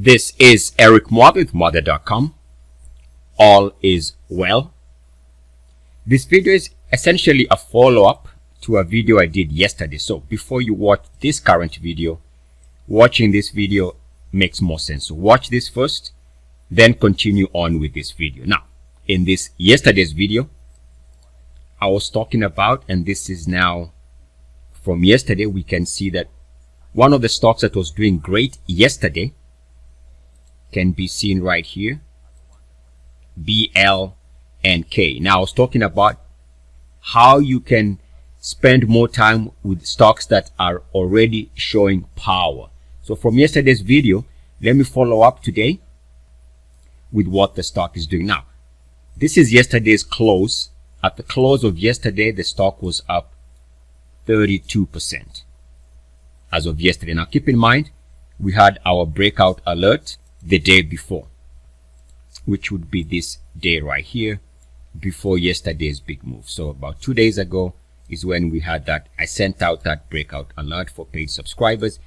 This is Eric Muathe with Muathe.com. All is well. This video is essentially a follow-up to a video I did yesterday. So before you watch this current video, watching this video makes more sense. So watch this first, then continue on with this video. Now, in this yesterday's video, I was talking about, and this is now from yesterday, we can see that one of the stocks that was doing great yesterday can be seen right here, BL and K. Now, I was talking about how you can spend more time with stocks that are already showing power. So from yesterday's video, let me follow up today with what the stock is doing. Now, this is yesterday's close. At the close of yesterday, the stock was up 32% as of yesterday. Now, keep in mind, we had our breakout alert the day before, which would be this day right here before yesterday's big move. So about 2 days ago is when we had that. I sent out that breakout alert for paid subscribers,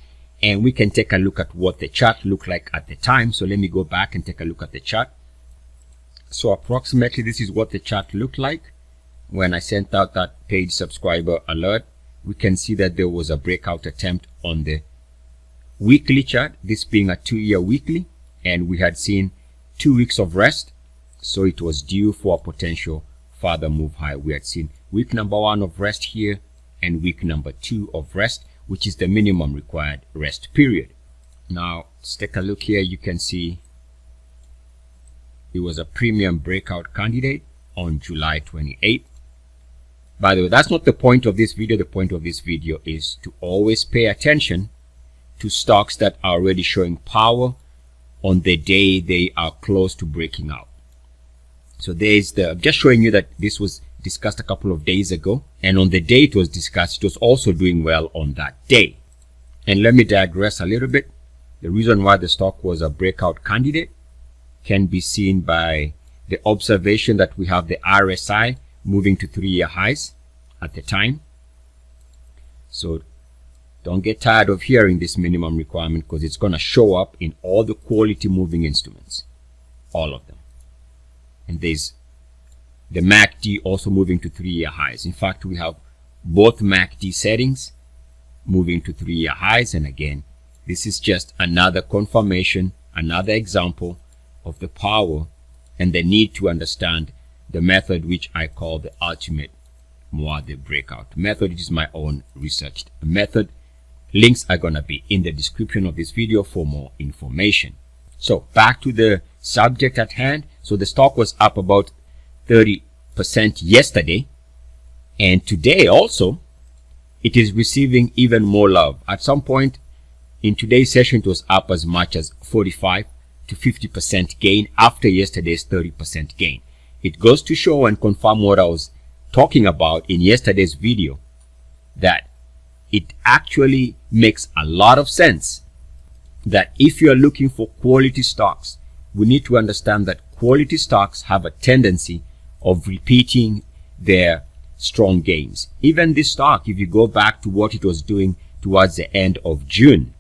and we can take a look at what the chart looked like at the time. So let me go back and take a look at the chart. So approximately this is what the chart looked like when I sent out that paid subscriber alert. We can see that there was a breakout attempt on the weekly chart, this being a 2-year weekly, and we had seen 2 weeks of rest, so it was due for a potential further move high. We had seen week number 1 of rest here and week number 2 of rest, which is the minimum required rest period. Now let's take a look here. You can see it was a premium breakout candidate on July 28th. By the way, that's not the point of this video. The point of this video is to always pay attention to stocks that are already showing power on the day they are close to breaking out. So I'm just showing you that this was discussed a couple of days ago, and on the day it was discussed, it was also doing well on that day. And let me digress a little bit. The reason why the stock was a breakout candidate can be seen by the observation that we have the RSI moving to 3-year highs at the time. So don't get tired of hearing this minimum requirement, because it's going to show up in all the quality moving instruments, all of them. And there's the MACD also moving to 3-year highs. In fact, we have both MACD settings moving to 3-year highs. And again, this is just another confirmation, another example of the power and the need to understand the method which I call the ultimate Muathe breakout method. It is my own researched method. Links are going to be in the description of this video for more information. So back to the subject at hand. So the stock was up about 30% yesterday, and today also it is receiving even more love. At some point in today's session, it was up as much as 45 to 50% gain after yesterday's 30% gain. It goes to show and confirm what I was talking about in yesterday's video, that it actually makes a lot of sense that if you are looking for quality stocks, we need to understand that quality stocks have a tendency of repeating their strong gains. Even this stock, if you go back to what it was doing towards the end of June,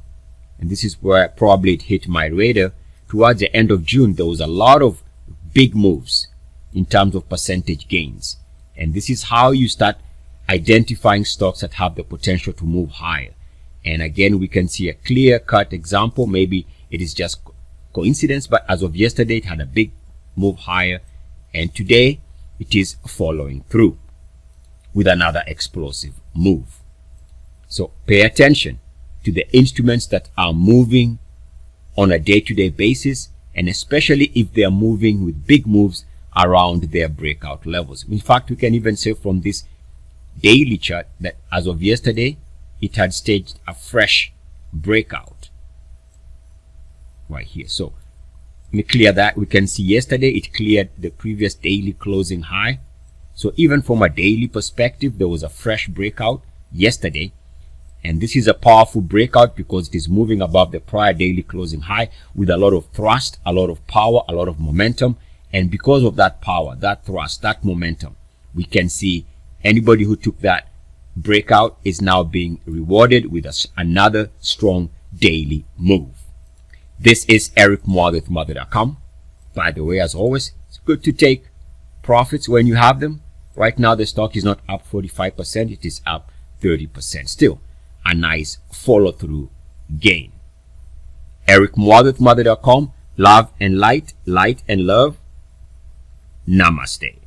and this is where probably it hit my radar, towards the end of June, there was a lot of big moves in terms of percentage gains. And this is how you start identifying stocks that have the potential to move higher. And again, we can see a clear-cut example. Maybe it is just coincidence, but as of yesterday, it had a big move higher, and today it is following through with another explosive move. So pay attention to the instruments that are moving on a day-to-day basis, and especially if they are moving with big moves around their breakout levels. In fact, we can even say from this daily chart that as of yesterday, it had staged a fresh breakout right here. So let me clear that. We can see yesterday it cleared the previous daily closing high. So even from a daily perspective, there was a fresh breakout yesterday, and this is a powerful breakout because it is moving above the prior daily closing high with a lot of thrust, a lot of power, a lot of momentum. And because of that power, that thrust, that momentum, we can see anybody who took that breakout is now being rewarded with another strong daily move. This is Eric Muathe with Muathe.com. By the way, as always, it's good to take profits when you have them. Right now, the stock is not up 45%. It is up 30%. Still a nice follow-through gain. Eric Muathe with Muathe.com. Love and light, light and love. Namaste.